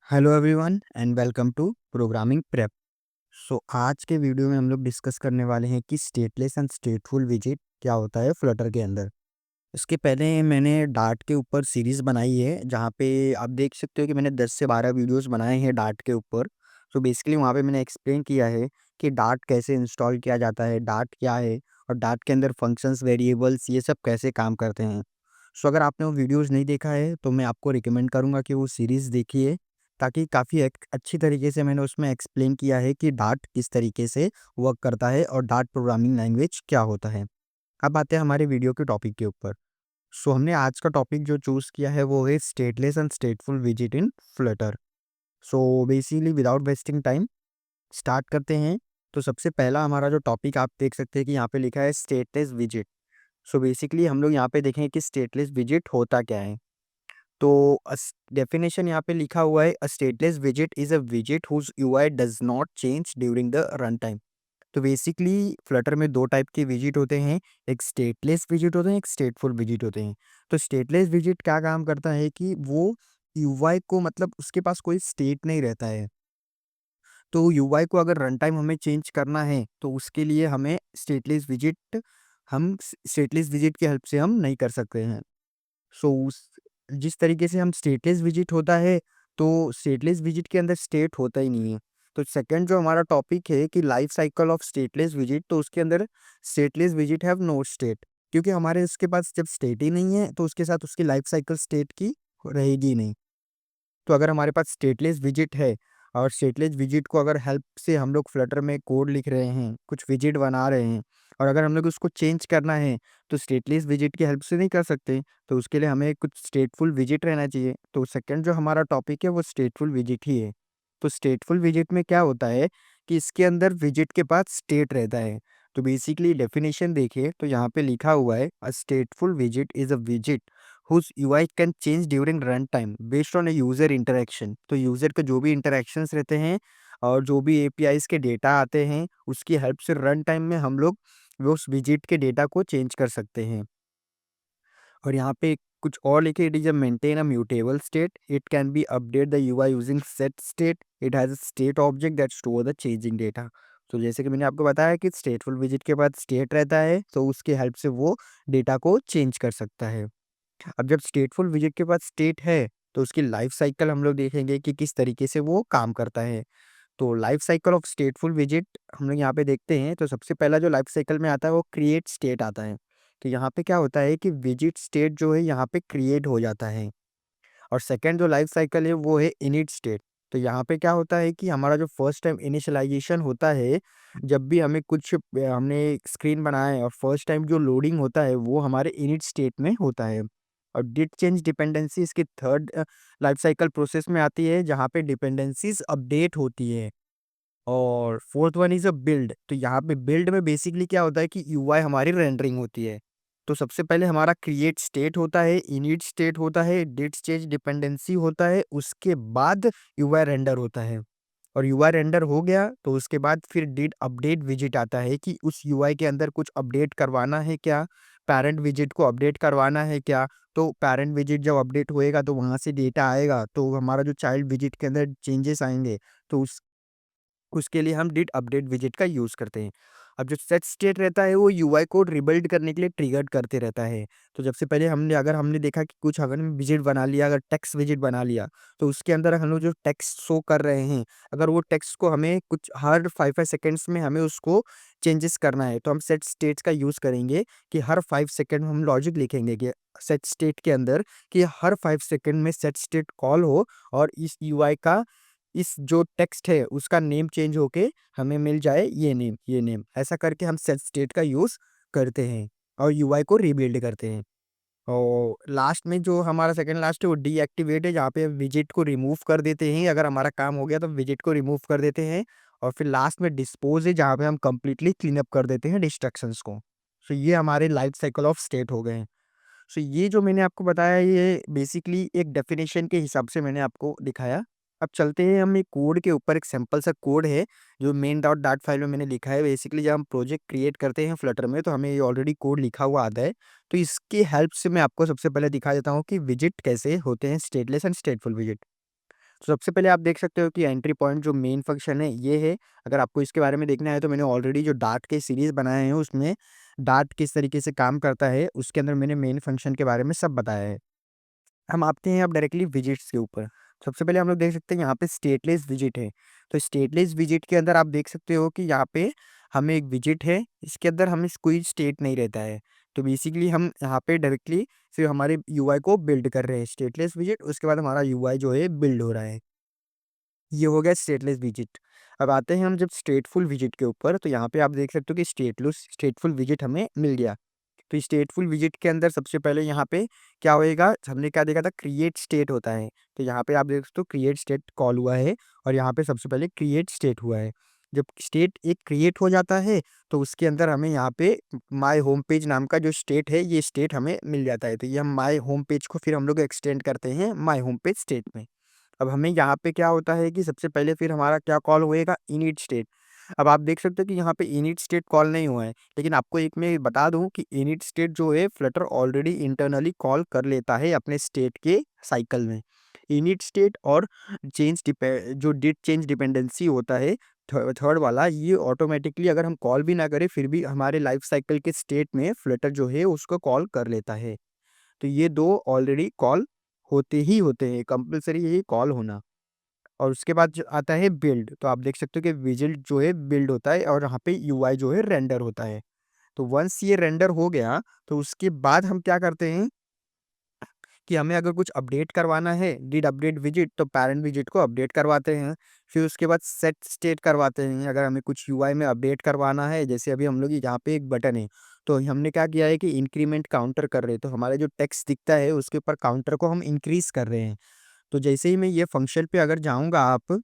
Hello everyone and welcome to programming prep. आज के video में हम लोग डिस्कस करने वाले हैं कि स्टेटलेस एंड स्टेटफुल विजिट क्या होता है फ्लटर के अंदर। इसके पहले मैंने डार्ट के ऊपर सीरीज़ बनाई है जहाँ पे आप देख सकते हो कि मैंने 10 से 12 वीडियोस बनाए हैं डार्ट के ऊपर। बेसिकली वहाँ पे मैंने एक्सप्लेन किया है कि डार्ट कैसे इंस्टॉल किया जाता है, डार्ट क्या है और डार्ट के अंदर फंक्शंस, वेरिएबल्स ये सब कैसे काम करते हैं। अगर आपने वो वीडियोस नहीं देखा है तो मैं आपको रिकमेंड करूँगा कि वो सीरीज़ देखिए, ताकि काफ़ी एक अच्छी तरीके से मैंने उसमें एक्सप्लेन किया है कि डार्ट किस तरीके से वर्क करता है और डार्ट प्रोग्रामिंग लैंग्वेज क्या होता है। अब आते हैं हमारे वीडियो के टॉपिक के ऊपर। हमने आज का टॉपिक जो चूज़ किया है वो है stateless and स्टेटफुल visit in Flutter. Basically without wasting time start करते हैं। सबसे पहला हमारा जो टॉपिक आप देख सकते हैं कि यहाँ पे लिखा है स्टेटलेस विजिट। बेसिकली हम लोग यहाँ पे देखें कि स्टेटलेस विजिट होता क्या है। तो डेफिनेशन यहाँ पे लिखा हुआ है, अ stateless visit is a visit whose UI does not change during the run time. तो बेसिकली फ्लटर में दो टाइप के विजिट होते हैं, एक स्टेटलेस विजिट होते हैं, एक स्टेटफुल विजिट होते हैं। तो स्टेटलेस विजिट क्या काम करता है कि वो यूआई को, मतलब उसके पास कोई स्टेट नहीं रहता है। तो यूआई को अगर रन टाइम हमें चेंज करना है तो उसके लिए हमें स्टेटलेस विजिट की हेल्प से हम नहीं कर सकते हैं। उस जिस तरीके से हम स्टेटलेस विजिट होता है, तो स्टेटलेस विजिट के अंदर स्टेट होता ही नहीं है। तो सेकंड जो हमारा टॉपिक है कि लाइफ साइकिल ऑफ स्टेटलेस विजिट, तो उसके अंदर स्टेटलेस विजिट हैव नो स्टेट, क्योंकि हमारे उसके पास जब स्टेट ही नहीं है तो उसके साथ उसकी लाइफ साइकिल स्टेट की रहेगी ही नहीं। तो अगर हमारे पास स्टेटलेस विजिट है और स्टेटलेस विजिट को अगर हेल्प से हम लोग फ्लटर में कोड लिख रहे हैं, कुछ विजिट बना रहे हैं और अगर हम लोग उसको चेंज करना है तो स्टेटलेस विजिट की हेल्प से नहीं कर सकते। तो उसके लिए हमें कुछ स्टेटफुल विजिट रहना चाहिए। तो सेकंड जो हमारा टॉपिक है वो स्टेटफुल विजिट ही है। तो स्टेटफुल विजिट में क्या होता है कि इसके अंदर विजिट के पास स्टेट रहता है। तो बेसिकली डेफिनेशन देखिए तो यहाँ पे लिखा हुआ है, अ स्टेटफुल visit is a visit whose UI can change during run time based on a user interaction। तो यूज़र के जो भी इंटरेक्शंस रहते हैं और जो भी एपीआईज़ के डेटा आते हैं, उसकी हेल्प से रन टाइम में हम लोग वो उस विजिट के डेटा को चेंज कर सकते हैं। और यहाँ पे कुछ और लिखे, it is a maintain a mutable state, it can be update the UI using set state, it has a state object that store the changing data. तो जैसे कि मैंने आपको बताया कि स्टेटफुल विजिट के बाद स्टेट रहता है, तो उसकी हेल्प से वो डेटा को चेंज कर सकता है। अब जब स्टेटफुल विजिट के पास स्टेट है, तो उसकी लाइफ साइकिल हम लोग देखेंगे कि किस तरीके से वो काम करता है। तो लाइफ साइकिल ऑफ स्टेटफुल विजिट हम लोग यहाँ पे देखते हैं। तो सबसे पहला जो लाइफ साइकिल में आता है वो क्रिएट स्टेट आता है। तो यहाँ पे क्या होता है कि विजिट स्टेट जो है यहाँ पे क्रिएट हो जाता है। और सेकंड जो लाइफ साइकिल है वो है इनिट स्टेट। तो यहाँ पे क्या होता है कि हमारा जो फर्स्ट टाइम इनिशियलाइजेशन होता है, जब भी हमें हमने स्क्रीन बनाया है और फर्स्ट टाइम जो लोडिंग होता है वो हमारे इनिट स्टेट में होता है। और डिट चेंज डिपेंडेंसी इसकी थर्ड लाइफ साइकिल प्रोसेस में आती है, जहाँ पे डिपेंडेंसीज अपडेट होती है। और fourth one is a build. तो यहाँ पे बिल्ड में बेसिकली क्या होता है कि यूआई हमारी रेंडरिंग होती है। तो सबसे पहले हमारा क्रिएट स्टेट होता है, इनिट स्टेट होता है, डिट चेंज डिपेंडेंसी होता है, उसके बाद यूआई रेंडर होता है। और यूआई रेंडर हो गया तो उसके बाद फिर डिड अपडेट विजिट आता है कि उस यूआई के अंदर कुछ अपडेट करवाना है क्या, पैरेंट विजिट को अपडेट करवाना है क्या। तो पैरेंट विजिट जब अपडेट होएगा तो वहाँ से डेटा आएगा, तो हमारा जो चाइल्ड विजिट के अंदर चेंजेस आएंगे, तो उसके लिए हम डिड अपडेट विजिट का यूज़ करते हैं। अब जो सेट स्टेट रहता है वो यूआई कोड रिबिल्ड करने के लिए ट्रिगर्ड करते रहता है। तो जब से पहले हमने देखा कि कुछ अगर हमने विजिट बना लिया, अगर टेक्स्ट विजिट बना लिया, तो उसके अंदर हम लोग जो टेक्स्ट शो कर रहे हैं, अगर वो टेक्स्ट को हमें कुछ हर 5-5 सेकंड्स में हमें उसको चेंजेस करना है, तो हम सेट स्टेट्स का यूज़ करेंगे कि हर 5 सेकंड में हम लॉजिक लिखेंगे कि सेट स्टेट के अंदर कि हर 5 सेकंड में सेट स्टेट कॉल हो और इस यूआई का इस जो टेक्स्ट है उसका नेम चेंज होके हमें मिल जाए ये नेम। ऐसा करके हम सेट स्टेट का यूज़ करते हैं और यूआई को रीबिल्ड करते हैं। और लास्ट में जो हमारा सेकंड लास्ट है वो डीएक्टिवेट है, जहाँ पे विजिट को रिमूव कर देते हैं। अगर हमारा काम हो गया तो विजिट को रिमूव कर देते हैं। और फिर लास्ट में डिस्पोज है, जहाँ पे हम कंप्लीटली क्लीन अप कर देते हैं डिस्ट्रैक्शंस को। ये हमारे लाइफ साइकिल ऑफ स्टेट हो गए हैं। ये जो मैंने आपको बताया ये बेसिकली एक डेफिनेशन के हिसाब से मैंने आपको दिखाया। अब चलते हैं हम एक कोड के ऊपर। एक सिंपल सा कोड है जो मेन डॉट डाट फाइल में मैंने लिखा है। बेसिकली जब हम प्रोजेक्ट क्रिएट करते हैं फ्लटर में तो हमें ये ऑलरेडी कोड लिखा हुआ आता है। तो इसकी हेल्प से मैं आपको सबसे पहले दिखा देता हूँ कि विजिट कैसे होते हैं, स्टेटलेस एंड स्टेटफुल विजिट। तो सबसे पहले आप देख सकते हो कि एंट्री पॉइंट जो मेन फंक्शन है ये है। अगर आपको इसके बारे में देखना है तो मैंने ऑलरेडी जो डार्ट के सीरीज़ बनाए हैं उसमें डार्ट किस तरीके से काम करता है उसके अंदर मैंने मेन फंक्शन के बारे में सब बताया है। हम आते हैं अब डायरेक्टली विजिट्स के ऊपर। सबसे पहले हम लोग देख सकते हैं यहाँ पे स्टेटलेस विजिट है। तो स्टेटलेस विजिट के अंदर आप देख सकते हो कि यहाँ पे हमें एक विजिट है, इसके अंदर हमें कोई स्टेट नहीं रहता है। तो बेसिकली हम यहाँ पे डायरेक्टली सिर्फ हमारे यूआई को बिल्ड कर रहे हैं। स्टेटलेस विजिट उसके बाद हमारा यूआई जो है बिल्ड हो रहा है। ये हो गया स्टेटलेस विजिट। अब आते हैं हम जब स्टेटफुल विजिट के ऊपर, तो यहाँ पे आप देख सकते हो कि स्टेटफुल विजिट हमें मिल गया। तो स्टेटफुल विजिट के अंदर सबसे पहले यहाँ पे क्या होएगा, हमने क्या देखा था, क्रिएट स्टेट होता है। तो यहाँ पे आप देख सकते हो क्रिएट स्टेट कॉल हुआ है और यहाँ पे सबसे पहले क्रिएट स्टेट हुआ है। जब स्टेट एक क्रिएट हो जाता है तो उसके अंदर हमें यहाँ पे माय होम पेज नाम का जो स्टेट है ये स्टेट हमें मिल जाता है। तो ये हम माय होम पेज को फिर हम लोग एक्सटेंड करते हैं माय होम पेज स्टेट में। अब हमें यहाँ पे क्या होता है कि सबसे पहले फिर हमारा क्या कॉल होएगा, इनिट स्टेट। अब आप देख सकते हो कि यहाँ पे इनिट स्टेट कॉल नहीं हुआ है, लेकिन आपको एक मैं बता दूं कि इनिट स्टेट जो है फ्लटर ऑलरेडी इंटरनली कॉल कर लेता है अपने स्टेट के साइकिल में। इनिट स्टेट और जो डिड चेंज डिपेंडेंसी होता है थर्ड वाला, ये ऑटोमेटिकली अगर हम कॉल भी ना करें फिर भी हमारे लाइफ साइकिल के स्टेट में फ्लटर जो है उसको कॉल कर लेता है। तो ये दो ऑलरेडी कॉल होते ही होते हैं, कंपल्सरी यही कॉल होना। और उसके बाद जो आता है बिल्ड, तो आप देख सकते हो कि विजिट जो है बिल्ड होता है और यहाँ पे यूआई जो है रेंडर होता है। तो वंस ये रेंडर हो गया तो उसके बाद हम क्या करते हैं कि हमें अगर कुछ अपडेट करवाना है, डिड अपडेट विजिट, तो पैरेंट विजिट को अपडेट करवाते हैं। फिर उसके बाद सेट स्टेट करवाते हैं। अगर हमें कुछ यूआई में अपडेट करवाना है, जैसे अभी हम लोग यहाँ पे एक बटन है, तो हमने क्या किया है कि इंक्रीमेंट काउंटर कर रहे हैं। तो हमारा जो टेक्स्ट दिखता है उसके ऊपर काउंटर को हम इंक्रीज कर रहे हैं। तो जैसे ही मैं ये फंक्शन पे अगर जाऊँगा आप,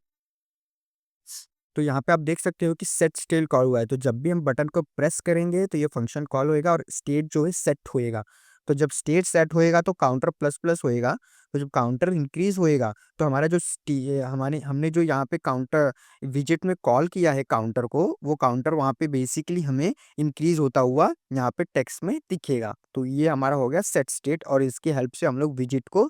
तो यहाँ पे आप देख सकते हो कि सेट स्टेट कॉल हुआ है। तो जब भी हम बटन को प्रेस करेंगे तो ये फंक्शन कॉल होएगा और स्टेट जो है सेट होएगा। तो जब स्टेट सेट होएगा तो काउंटर प्लस प्लस होएगा। तो जब काउंटर इंक्रीज होएगा तो हमारा जो हमारे हमने जो यहाँ पे काउंटर विजिट में कॉल किया है काउंटर को, वो काउंटर वहाँ पे बेसिकली हमें इंक्रीज होता हुआ यहाँ पे टेक्स्ट में दिखेगा। तो ये हमारा हो गया सेट स्टेट और इसकी हेल्प से हम लोग विजिट को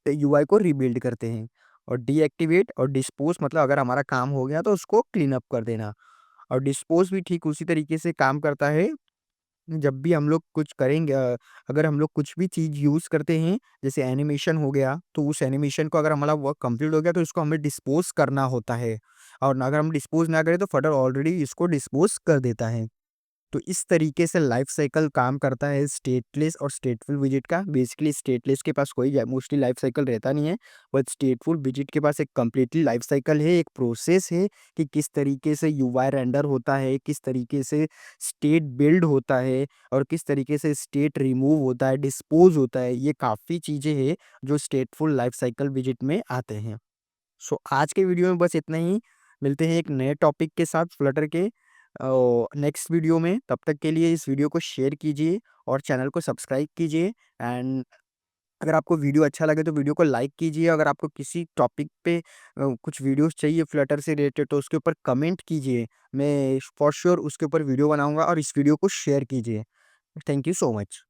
यूआई को रीबिल्ड करते हैं। और डीएक्टिवेट और डिस्पोज मतलब अगर हमारा काम हो गया तो उसको क्लीन अप कर देना। और डिस्पोज भी ठीक उसी तरीके से काम करता है। जब भी हम लोग कुछ करेंगे, अगर हम लोग कुछ भी चीज़ यूज़ करते हैं, जैसे एनिमेशन हो गया, तो उस एनिमेशन को अगर हमारा वर्क कंप्लीट हो गया तो इसको हमें डिस्पोज करना होता है। और अगर हम डिस्पोज ना करें तो फटर ऑलरेडी इसको डिस्पोज कर देता है। तो इस तरीके से लाइफ साइकिल काम करता है स्टेटलेस और स्टेटफुल विजिट का। बेसिकली स्टेटलेस के पास कोई मोस्टली लाइफ साइकिल रहता नहीं है, बट स्टेटफुल विजिट के पास एक कंप्लीटली लाइफ साइकिल है, एक प्रोसेस है कि किस तरीके से यूआई रेंडर होता है, किस तरीके से स्टेट बिल्ड होता है और किस तरीके से स्टेट रिमूव होता है, डिस्पोज होता है। ये काफ़ी चीज़ें हैं जो स्टेटफुल लाइफ साइकिल विजिट में आते हैं। सो आज के वीडियो में बस इतना ही। मिलते हैं एक नए टॉपिक के साथ फ्लटर के नेक्स्ट वीडियो में। तब तक के लिए इस वीडियो को शेयर कीजिए और चैनल को सब्सक्राइब कीजिए। एंड अगर आपको वीडियो अच्छा लगे तो वीडियो को लाइक कीजिए। अगर आपको किसी टॉपिक पे कुछ वीडियोस चाहिए फ्लटर से रिलेटेड तो उसके ऊपर कमेंट कीजिए। मैं फॉर श्योर उसके ऊपर वीडियो बनाऊंगा और इस वीडियो को शेयर कीजिए। Thank you so much.